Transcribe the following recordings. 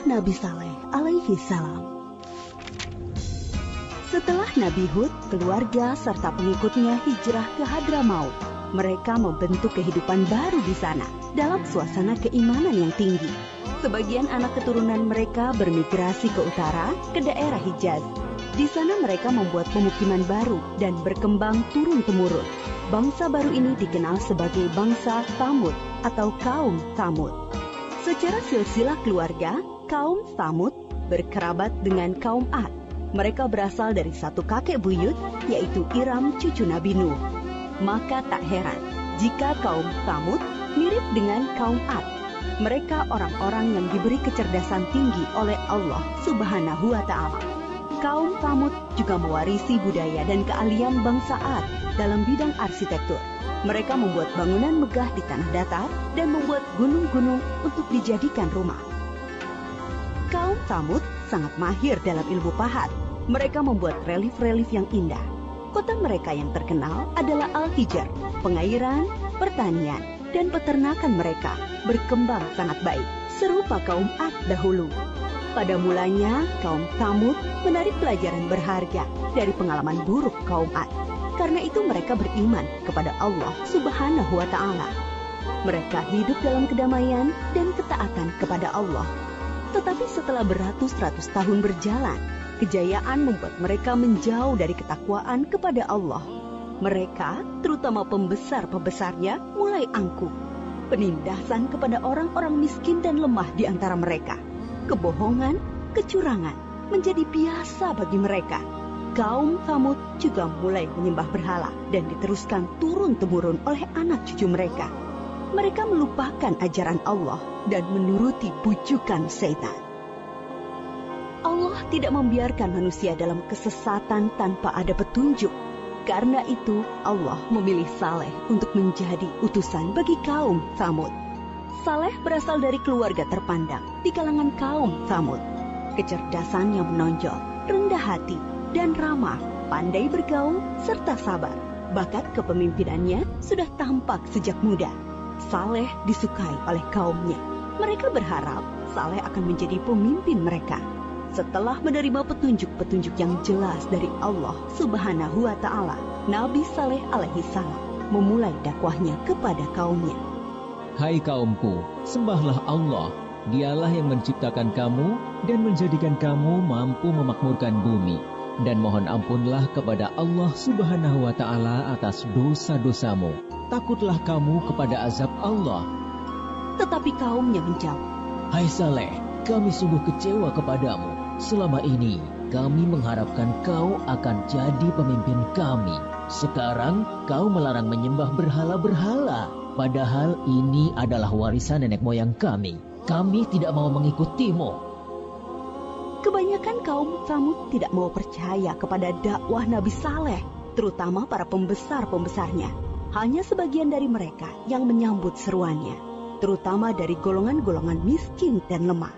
Nabi Saleh alaihi salam. Setelah Nabi Hud, keluarga serta pengikutnya hijrah ke Hadramaut, mereka membentuk kehidupan baru di sana dalam suasana keimanan yang tinggi. Sebagian anak keturunan mereka bermigrasi ke utara, ke daerah Hijaz. Di sana mereka membuat pemukiman baru dan berkembang turun-temurun. Bangsa baru ini dikenal sebagai bangsa Tsamud atau kaum Tsamud. Secara silsilah keluarga, kaum Tsamud berkerabat dengan kaum Ad. Mereka berasal dari satu kakek buyut, yaitu Iram cucu Nabi Nuh. Maka tak heran jika kaum Tsamud mirip dengan kaum Ad. Mereka orang-orang yang diberi kecerdasan tinggi oleh Allah Subhanahu wa Ta'ala. Kaum Tsamud juga mewarisi budaya dan keahlian bangsa Ad dalam bidang arsitektur. Mereka membuat bangunan megah di tanah datar dan membuat gunung-gunung untuk dijadikan rumah. Kaum Tsamud sangat mahir dalam ilmu pahat. Mereka membuat relief-relief yang indah. Kota mereka yang terkenal adalah Al-Hijr. Pengairan, pertanian, dan peternakan mereka berkembang sangat baik, serupa kaum Ad dahulu. Pada mulanya, kaum Tsamud menarik pelajaran berharga dari pengalaman buruk kaum Ad. Karena itu mereka beriman kepada Allah Subhanahu wa Ta'ala. Mereka hidup dalam kedamaian dan ketaatan kepada Allah. Tetapi setelah beratus-ratus tahun berjalan, kejayaan membuat mereka menjauh dari ketakwaan kepada Allah. Mereka, terutama pembesar-pembesarnya, mulai angkuh. Penindasan kepada orang-orang miskin dan lemah di antara mereka. Kebohongan, kecurangan menjadi biasa bagi mereka. Kaum Tsamud juga mulai menyembah berhala dan diteruskan turun-temurun oleh anak cucu mereka. Mereka melupakan ajaran Allah dan menuruti bujukan setan. Allah tidak membiarkan manusia dalam kesesatan tanpa ada petunjuk. Karena itu, Allah memilih Saleh untuk menjadi utusan bagi kaum Tsamud. Saleh berasal dari keluarga terpandang di kalangan kaum Tsamud. Kecerdasan yang menonjol, rendah hati, dan ramah, pandai bergaul, serta sabar. Bakat kepemimpinannya sudah tampak sejak muda. Saleh disukai oleh kaumnya. Mereka berharap Saleh akan menjadi pemimpin mereka. Setelah menerima petunjuk-petunjuk yang jelas dari Allah Subhanahu wa Ta'ala, Nabi Saleh alaihi salam memulai dakwahnya kepada kaumnya. Hai kaumku, sembahlah Allah. Dialah yang menciptakan kamu dan menjadikan kamu mampu memakmurkan bumi. Dan mohon ampunlah kepada Allah Subhanahu wa Ta'ala atas dosa-dosamu. Takutlah kamu kepada azab Allah. Tetapi kaumnya menjawab, Hai Saleh, kami sungguh kecewa kepadamu. Selama ini kami mengharapkan kau akan jadi pemimpin kami. Sekarang kau melarang menyembah berhala-berhala. Padahal ini adalah warisan nenek moyang kami. Kami tidak mau mengikutimu. Kebanyakan kaum Tsamud tidak mau percaya kepada dakwah Nabi Saleh, terutama para pembesar-pembesarnya. Hanya sebagian dari mereka yang menyambut seruannya, terutama dari golongan-golongan miskin dan lemah.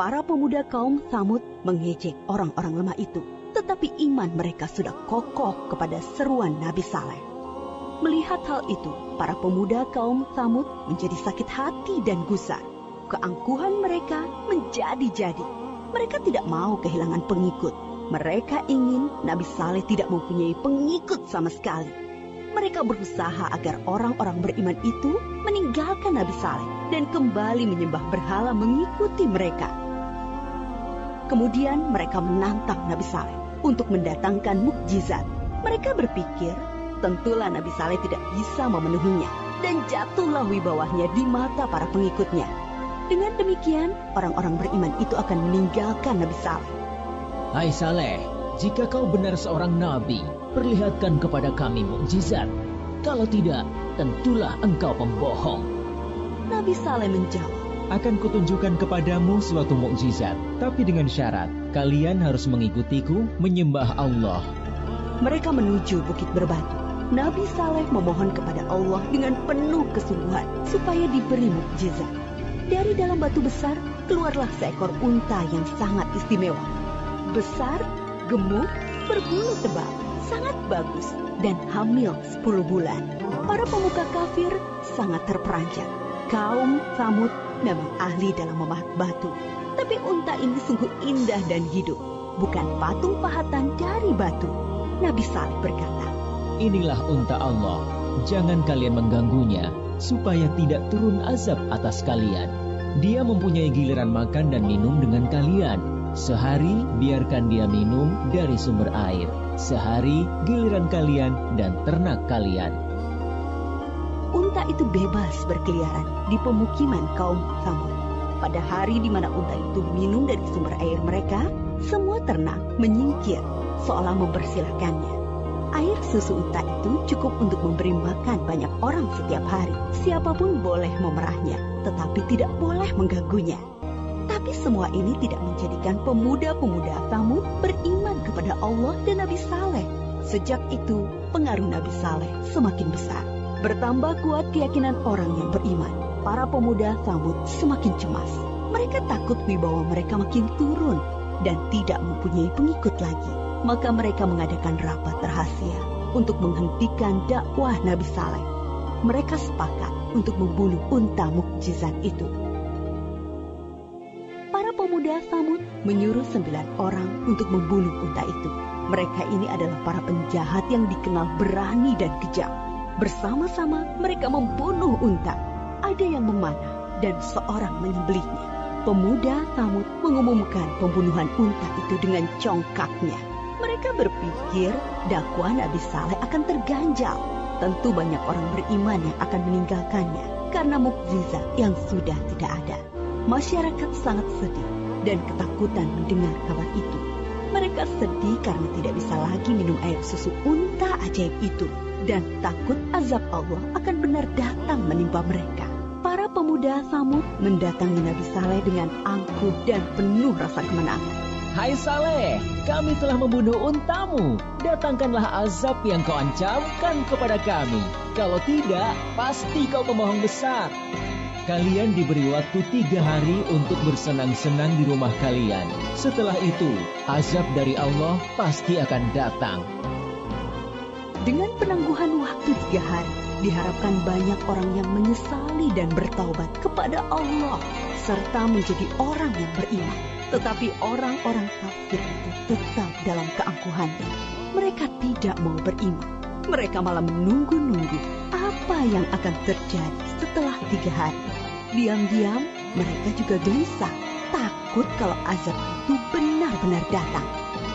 Para pemuda kaum Tsamud mengejek orang-orang lemah itu, tetapi iman mereka sudah kokoh kepada seruan Nabi Saleh. Melihat hal itu, para pemuda kaum Tsamud menjadi sakit hati dan gusar. Keangkuhan mereka menjadi-jadi. Mereka tidak mau kehilangan pengikut. Mereka ingin Nabi Saleh tidak mempunyai pengikut sama sekali. Mereka berusaha agar orang-orang beriman itu meninggalkan Nabi Saleh dan kembali menyembah berhala mengikuti mereka. Kemudian mereka menantang Nabi Saleh untuk mendatangkan mukjizat. Mereka berpikir, tentulah Nabi Saleh tidak bisa memenuhinya, dan jatuhlah wibawahnya di mata para pengikutnya. Dengan demikian, orang-orang beriman itu akan meninggalkan Nabi Saleh. Hai Saleh, jika kau benar seorang nabi, perlihatkan kepada kami mukjizat. Kalau tidak, tentulah engkau pembohong. Nabi Saleh menjawab, Akan kutunjukkan kepadamu suatu mukjizat, tapi dengan syarat, kalian harus mengikutiku menyembah Allah. Mereka menuju Bukit Berbatu. Nabi Saleh memohon kepada Allah dengan penuh kesungguhan supaya diberi mukjizat. Dari dalam batu besar, keluarlah seekor unta yang sangat istimewa. Besar, gemuk, berbulu tebal, sangat bagus, dan hamil 10 bulan. Para pemuka kafir sangat terperanjat. Kaum Tsamud memang ahli dalam memahat batu. Tapi unta ini sungguh indah dan hidup, bukan patung pahatan dari batu. Nabi Saleh berkata, Inilah unta Allah, jangan kalian mengganggunya, supaya tidak turun azab atas kalian. Dia mempunyai giliran makan dan minum dengan kalian. Sehari biarkan dia minum dari sumber air. Sehari giliran kalian dan ternak kalian. Unta itu bebas berkeliaran di pemukiman kaum Tsamud. Pada hari di mana unta itu minum dari sumber air mereka, semua ternak menyingkir seolah mempersilahkannya. Air susu unta itu cukup untuk memberi makan banyak orang setiap hari. Siapapun boleh memerahnya, tetapi tidak boleh mengganggunya. Tapi semua ini tidak menjadikan pemuda-pemuda Tsamud beriman kepada Allah dan Nabi Saleh. Sejak itu, pengaruh Nabi Saleh semakin besar. Bertambah kuat keyakinan orang yang beriman. Para pemuda Tsamud semakin cemas. Mereka takut wibawa mereka makin turun dan tidak mempunyai pengikut lagi. Maka mereka mengadakan rapat rahasia untuk menghentikan dakwah Nabi Saleh. Mereka sepakat untuk membunuh unta mukjizat itu. Para pemuda Tsamud menyuruh 9 orang untuk membunuh unta itu. Mereka ini adalah para penjahat yang dikenal berani dan kejam. Bersama-sama mereka membunuh unta. Ada yang memanah dan seorang menyembelihnya. Pemuda Tsamud mengumumkan pembunuhan unta itu dengan congkaknya. Mereka berpikir dakwah Nabi Saleh akan terganjal. Tentu banyak orang beriman yang akan meninggalkannya karena mukjizat yang sudah tidak ada. Masyarakat sangat sedih dan ketakutan mendengar kabar itu. Mereka sedih karena tidak bisa lagi minum air susu unta ajaib itu dan takut azab Allah akan benar datang menimpa mereka. Para pemuda Tsamud mendatangi Nabi Saleh dengan angkuh dan penuh rasa kemenangan. Hai Saleh, kami telah membunuh untamu. Datangkanlah azab yang kau ancamkan kepada kami. Kalau tidak, pasti kau pembohong besar. Kalian diberi waktu 3 hari untuk bersenang-senang di rumah kalian. Setelah itu, azab dari Allah pasti akan datang. Dengan penangguhan waktu 3 hari, diharapkan banyak orang yang menyesali dan bertaubat kepada Allah, serta menjadi orang yang beriman. Tetapi orang-orang kafir itu tetap dalam keangkuhannya. Mereka tidak mau beriman. Mereka malah menunggu-nunggu apa yang akan terjadi setelah 3 hari. Diam-diam mereka juga gelisah, takut kalau azab itu benar-benar datang.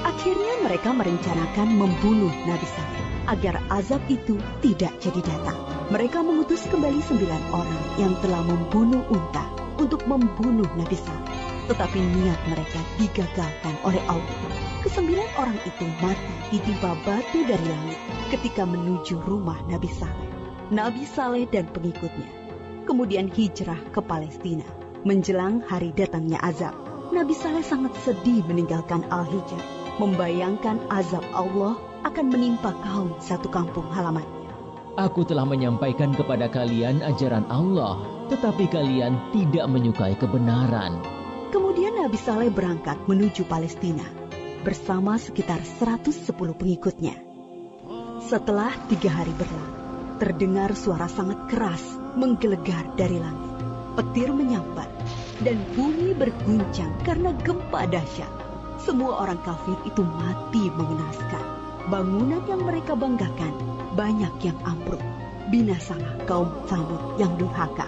Akhirnya mereka merencanakan membunuh Nabi Saleh agar azab itu tidak jadi datang. Mereka mengutus kembali 9 orang yang telah membunuh unta untuk membunuh Nabi Saleh. Tetapi niat mereka digagalkan oleh Allah. Ke-9 orang itu mati ditimpa batu dari langit ketika menuju rumah Nabi Saleh. Nabi Saleh dan pengikutnya kemudian hijrah ke Palestina. Menjelang hari datangnya azab, Nabi Saleh sangat sedih meninggalkan Al-Hijr, membayangkan azab Allah akan menimpa kaum satu kampung halamannya. Aku telah menyampaikan kepada kalian ajaran Allah, tetapi kalian tidak menyukai kebenaran. Kemudian Nabi Saleh berangkat menuju Palestina bersama sekitar 110 pengikutnya. Setelah 3 hari berlalu, terdengar suara sangat keras menggelegar dari langit. Petir menyambar dan bumi berguncang karena gempa dahsyat. Semua orang kafir itu mati mengenaskan. Bangunan yang mereka banggakan banyak yang ambruk. Binasalah kaum Tsamud yang durhaka.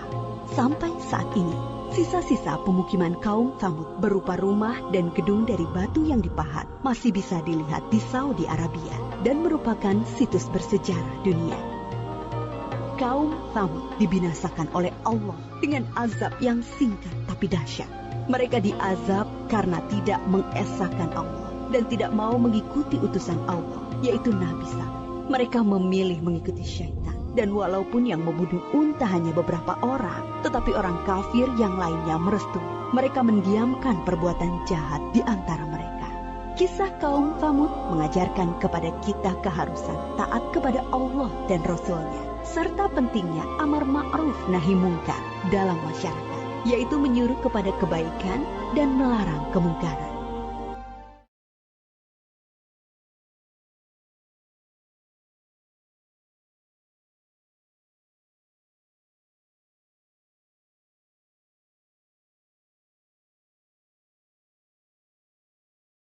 Sampai saat ini, sisa-sisa pemukiman kaum Tsamud berupa rumah dan gedung dari batu yang dipahat masih bisa dilihat di Saudi Arabia dan merupakan situs bersejarah dunia. Kaum Tsamud dibinasakan oleh Allah dengan azab yang singkat tapi dahsyat. Mereka diazab karena tidak mengesahkan Allah dan tidak mau mengikuti utusan Allah, yaitu Nabi Saleh. Mereka memilih mengikuti syaitan. Dan walaupun yang membunuh unta hanya beberapa orang, tetapi orang kafir yang lainnya merestui. Mereka mendiamkan perbuatan jahat di antara mereka. Kisah kaum Tsamud mengajarkan kepada kita keharusan taat kepada Allah dan Rasul-Nya, serta pentingnya amar ma'ruf nahi mungkar dalam masyarakat, yaitu menyuruh kepada kebaikan dan melarang kemungkaran.